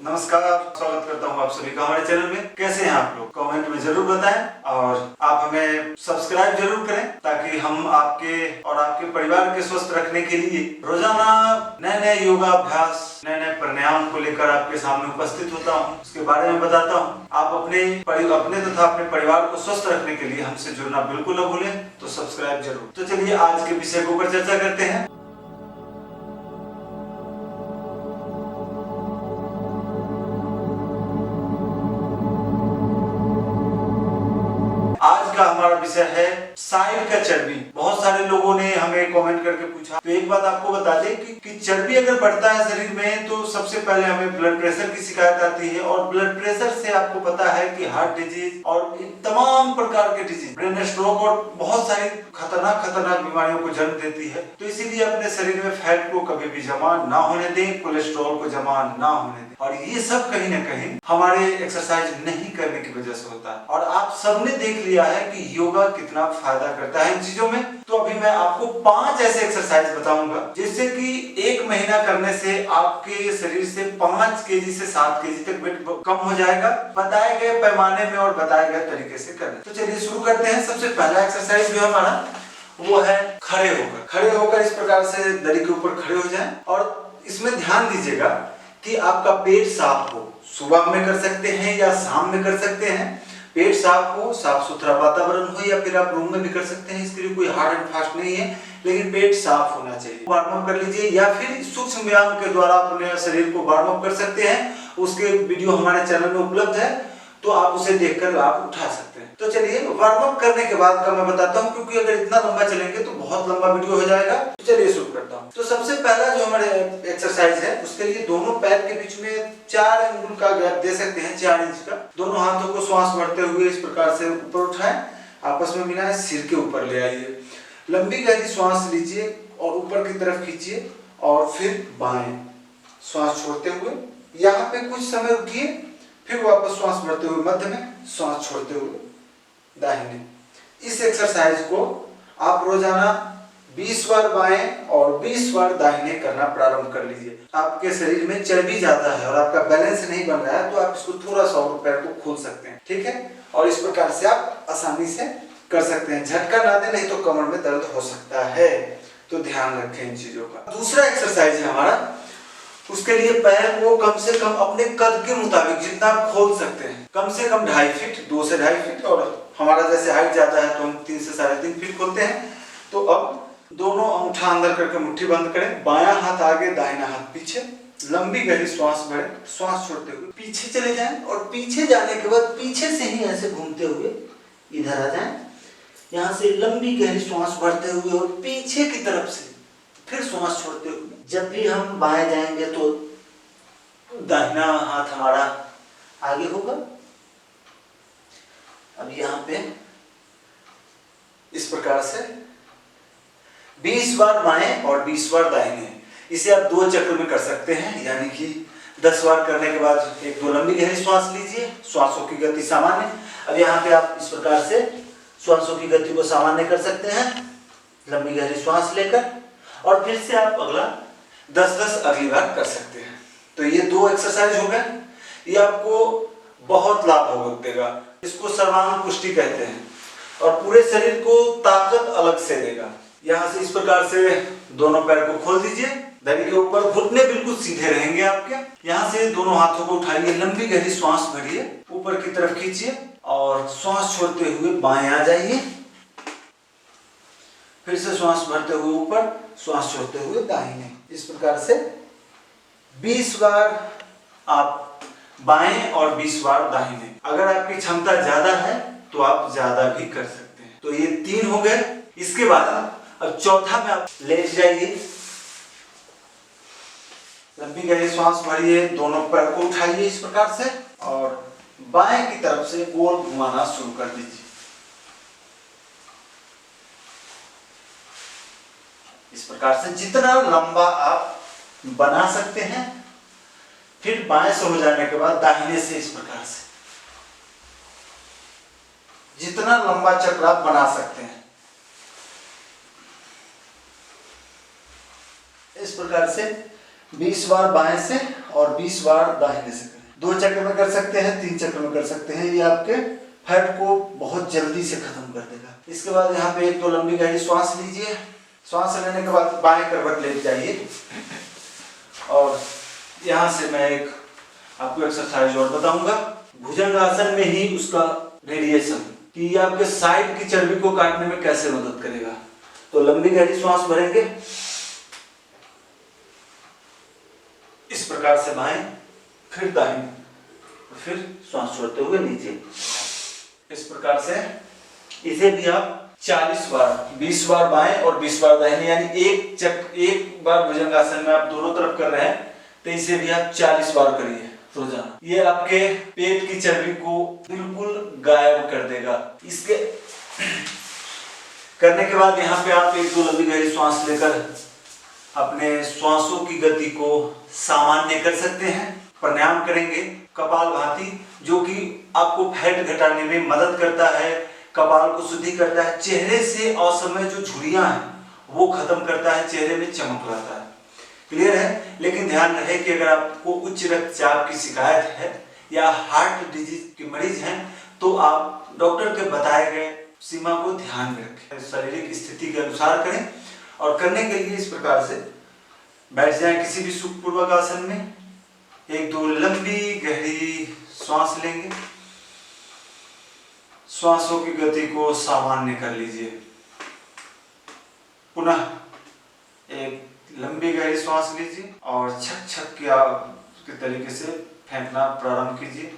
नमस्कार, स्वागत करता हूँ आप सभी का हमारे चैनल में। कैसे हैं आप लोग? कमेंट में जरूर बताएं और आप हमें सब्सक्राइब जरूर करें ताकि हम आपके और आपके परिवार के स्वस्थ रखने के लिए रोजाना नए नए योगाभ्यास, नए नए प्राणायाम को लेकर आपके सामने उपस्थित होता हूँ, उसके बारे में बताता हूँ। आप अपने तथा अपने परिवार को स्वस्थ रखने के लिए हमसे जुड़ना बिल्कुल न भूलें, तो सब्सक्राइब जरूर। तो चलिए आज के विषय के ऊपर चर्चा करते हैं। आज का हमारा विषय है साइड का चर्बी। बहुत सारे लोगों ने हमें कमेंट करके पूछा। तो एक बात आपको बता दें कि चर्बी अगर बढ़ता है शरीर में तो सबसे पहले हमें ब्लड प्रेशर की शिकायत आती है, और ब्लड प्रेशर से आपको पता है कि हार्ट डिजीज और तमाम प्रकार के डिजीज, ब्रेन स्ट्रोक और बहुत सारी खतरनाक बीमारियों को जन्म देती है। तो इसीलिए अपने शरीर में फैट को कभी भी जमा ना होने दें, कोलेस्ट्रॉल को जमा ना होने दें। और ये सब कहीं ना कहीं हमारे एक्सरसाइज नहीं करने की वजह से होता है। और आप सबने देख लिया है कि योगा कितना फायदा करता है इन चीजों में। तो अभी मैं आपको 5 ऐसे एक्सरसाइज बताऊंगा जिससे कि 1 महीना करने से आपके शरीर से 5 केजी से 7 केजी तक वेट कम हो जाएगा, बताए गए पैमाने में और बताए गए तरीके से करना। तो चलिए शुरू करते हैं। सबसे पहला एक्सरसाइज जो हमारा वो है खड़े होकर। खड़े होकर इस प्रकार से दरी के ऊपर खड़े हो जाएं, और इसमें ध्यान दीजिएगा कि आपका पेट साफ हो। सुबह में कर सकते हैं या शाम में कर सकते हैं। पेट साफ हो, साफ सुथरा वातावरण हो, या फिर आप रूम में भी कर सकते हैं। इसके लिए कोई हार्ड एंड फास्ट नहीं है, लेकिन पेट साफ होना चाहिए। वार्म अप कर लीजिए, या फिर सूक्ष्म व्यायाम के द्वारा अपने शरीर को वार्म अप कर सकते हैं। उसके वीडियो हमारे चैनल में उपलब्ध है, तो आप उसे देखकर आप उठा सकते हैं। तो चलिए वार्म अप करने के बाद का मैं बताता हूँ, क्योंकि अगर इतना लंबा चलेंगे तो बहुत लंबा वीडियो हो जाएगा। तो चलिए शुरू करता हूँ। तो सबसे पहला जो हमारे एक्सरसाइज है उसके लिए दोनों पैर के बीच में 4 अंगुल का गैप दे सकते हैं, 4 इंच का। दोनों हाथों को श्वास भरते हुए इस प्रकार से ऊपर उठाएं, आपस में मिलाएं, सिर के ऊपर ले आइए। लंबी गहरी श्वास लीजिए और ऊपर की तरफ खींचिए, और फिर बाएं श्वास छोड़ते हुए यहाँ पे कुछ समय रुकिए, फिर वापस श्वास भरते हुए मध्य में, श्वास छोड़ते हुए दाहिने। इस एक्सरसाइज को आप रोजाना 20 बार बाएं और 20 बार दाहिने करना प्रारंभ कर लीजिए। आपके शरीर में चर्बी ज्यादा है और आपका बैलेंस नहीं बन रहा है, तो आप इसको थोड़ा सा और पैर को खोल सकते हैं, ठीक है। और इस प्रकार से आप आसानी से कर सकते हैं। झटका ना दें, नहीं तो कमर में दर्द हो सकता है, तो ध्यान रखें इन चीजों का। दूसरा एक्सरसाइज है हमारा, उसके लिए पैर को कम से कम अपने कद के मुताबिक जितना आप खोल सकते हैं, कम से कम 2.5 फीट, 2 से 2.5 फीट, और हमारा जैसे हाइट ज्यादा है तो हम 3 से 3.5 फीट खोलते हैं। तो अब दोनों अंगूठा अंदर करके मुट्ठी बंद करें, बायां हाथ आगे, दाहिना हाथ पीछे। लंबी गहरी श्वास भरें, श्वास छोड़ते हुए पीछे चले जाएं, और पीछे जाने के बाद पीछे से ही ऐसे घूमते हुए इधर आ जाएं। यहाँ से लंबी गहरी श्वास भरते हुए और पीछे की तरफ से फिर श्वास छोड़ते हुए। जब भी हम बाएं जाएंगे तो दाहिना हाथ हमारा आगे होगा। अब यहाँ पे इस प्रकार से 20 बार बाएं और 20 बार दाहिने। इसे आप 2 चक्र में कर सकते हैं, यानी कि 10 बार करने के बाद 1-2 लंबी गहरी श्वास लीजिए, श्वासों की गति सामान्य। अब यहाँ पे आप इस प्रकार से श्वासों की गति को सामान्य कर सकते हैं, लंबी गहरी श्वास लेकर, और फिर से आप अगला 10-10 अगली बार कर सकते हैं। तो ये 2 एक्सरसाइज हो गए। ये आपको बहुत लाभ देगा। इसको सर्वांग पुष्टि कहते हैं, और पूरे शरीर को ताकत अलग से देगा। यहाँ से इस प्रकार से दोनों पैर को खोल दीजिए, दरी के ऊपर, घुटने बिल्कुल सीधे रहेंगे आपके। यहाँ से दोनों हाथों को उठाइए, लंबी गहरी श्वास भरिए, ऊपर की तरफ खींचिए, और श्वास छोड़ते हुए बाएं आ जाइए। फिर से श्वास भरते हुए ऊपर, श्वास छोड़ते हुए दाहिने। इस प्रकार से 20 बार आप बाएं और 20 बार दाहिने। अगर आपकी क्षमता ज्यादा है तो आप ज्यादा भी कर सकते हैं। तो ये 3 हो गए। इसके बाद अब चौथा में आप लेट जाइए, लंबी गहरी श्वास भरिए, दोनों पैर को उठाइए इस प्रकार से, और बाएं की तरफ से गोल घुमाना शुरू कर दीजिए। इस प्रकार से जितना लंबा आप बना सकते हैं। फिर बाएं से हो जाने के बाद दाहिने से इस प्रकार से जितना लंबा चक्र आप बना सकते हैं, इस प्रकार से 20 बार बाएं से और 20 बार दाहिने से करें। 2 चक्र में कर सकते हैं, 3 चक्र में कर सकते हैं। ये आपके फैट को बहुत जल्दी से खत्म कर देगा। इसके बाद यहाँ पे 1-2 लंबी गहरी श्वास लीजिए। श्वास लेने के बाद बाएं करवट ले जाइए और यहाँ से मैं एक आपको एक्सरसाइज और बताऊंगा भुजंगासन में ही उसका वेरिएशन कि ये आपके साइड की चर्बी को काटने में कैसे मदद करेगा। तो लंबी गहरी श्वास भरेंगे इस प्रकार से बाएं, फिर दाहिने, फिर श्वास छोड़ते हुए नीचे। इस प्रकार से इसे भी आप 40 बार, 20 बार बाएं और 20 बार दाहिने, यानी एक बार भुजंगासन में आप दोनों तरफ कर रहे हैं तो इसे भी आप 40 बार करिए रोजाना। ये आपके पेट की चर्बी को बिल्कुल गायब कर देगा। इसके करने के बाद यहाँ पे आप 1-2 लंबी गहरी श्वास लेकर अपने श्वासों की गति को सामान्य कर सकते हैं। प्राणायाम करेंगे कपालभाति, जो कि आपको फैट घटाने में मदद करता है, कपाल को शुद्धि करता है, चेहरे से असमय जो झुर्रियां हैं वो खत्म करता है, चेहरे में चमक लाता है। क्लियर है? लेकिन ध्यान रहे कि अगर आपको उच्च रक्तचाप की शिकायत है या हार्ट डिजीज के मरीज हैं तो आप डॉक्टर के बताए गए सीमा को ध्यान में रखें, शारीरिक स्थिति के अनुसार करें। और करने के लिए इस प्रकार से बैठ जाएं किसी भी सुखपूर्वक आसन में। 1-2 लंबी गहरी श्वास लेंगे, श्वासों की गति को सामान्य कर लीजिए। पुनः एक लंबी गहरी श्वास लीजिए और छक छक के तरीके से फेंकना प्रारंभ कीजिए।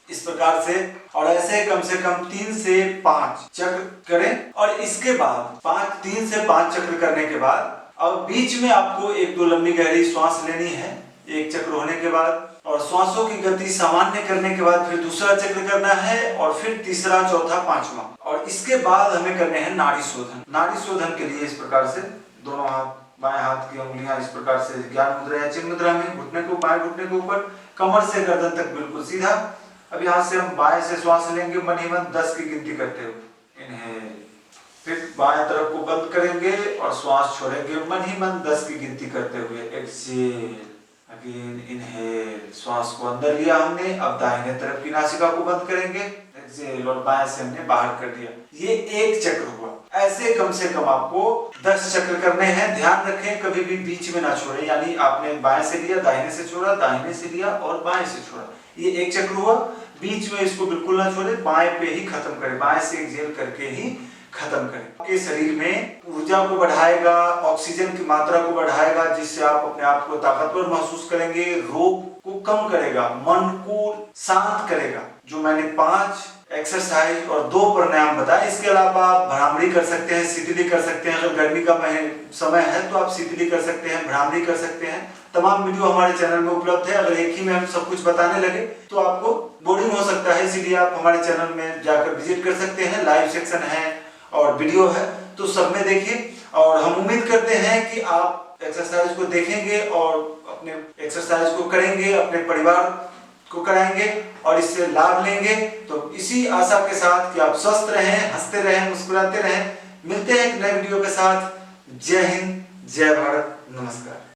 इस प्रकार से और ऐसे कम से कम 3 से 5 चक्र करें। और इसके बाद 3 से 5 चक्र करने के बाद अब बीच में आपको 1-2 लंबी गहरी श्वास लेनी है, एक चक्र होने के बाद, और श्वासों की गति सामान्य करने के बाद फिर दूसरा चक्र करना है और फिर तीसरा, चौथा, पांचवा। और इसके बाद हमें करने हैं नाड़ी शोधन। नाड़ी शोधन के लिए इस प्रकार से दोनों हाथ, बाएं हाथ की उंगलियां इस प्रकार से ज्ञान मुद्रा या चिन्ह मुद्रा में, घुटने को बाएं घुटने के ऊपर, कमर से गर्दन तक बिल्कुल सीधा। अब यहाँ से हम बाएं से श्वास लेंगे मन ही मन 10 की गिनती करते हुए। इनहेल, फिर बाएं तरफ को बंद करेंगे और श्वास छोड़ेंगे मन ही मन 10 की गिनती करते हुए। एक्सहेल, अगेन इनहेल, श्वास को अंदर लिया हमने। अब दाहिने तरफ की नासिका को बंद करेंगे, एक्सहेल, और बाएं से हमने बाहर कर दिया। ये एक चक्र हुआ। ऐसे कम से कम आपको 10 चक्र करने हैं। ध्यान रखें कभी भी बीच में ना छोड़े, यानी आपने बाएं से लिया, दाहिने से छोड़ा, दाहिने से लिया और बाएं से छोड़ा, ये एक चक्र हुआ। बीच में इसको बिल्कुल ना छोड़े, बाएं पे ही खत्म करें, बाएं से एक्सहेल करके ही खत्म करें। आपके शरीर में ऊर्जा को बढ़ाएगा, ऑक्सीजन की मात्रा को बढ़ाएगा, जिससे आप अपने आप को ताकतवर महसूस करेंगे, रोग को कम करेगा, मन को शांत करेगा। जो मैंने 5 एक्सरसाइज और 2 प्राणायाम बताए, इसके अलावा आप भ्रामरी कर सकते हैं, शीतली कर सकते हैं। अगर गर्मी का समय है तो आप शीतली कर सकते हैं, भ्रामरी कर सकते हैं। तमाम वीडियो हमारे चैनल में उपलब्ध है। अगर एक ही में हम सब कुछ बताने लगे तो आपको बोरिंग हो सकता है, इसीलिए आप हमारे चैनल में जाकर विजिट कर सकते हैं। लाइव सेक्शन है और वीडियो है, तो सब में देखिए। और हम उम्मीद करते हैं कि आप एक्सरसाइज को देखेंगे और अपने एक्सरसाइज को करेंगे, अपने परिवार को कराएंगे और इससे लाभ लेंगे। तो इसी आशा के साथ कि आप स्वस्थ रहें, हंसते रहें, मुस्कुराते रहें। मिलते हैं एक नए वीडियो के साथ। जय हिंद, जय भारत, नमस्कार।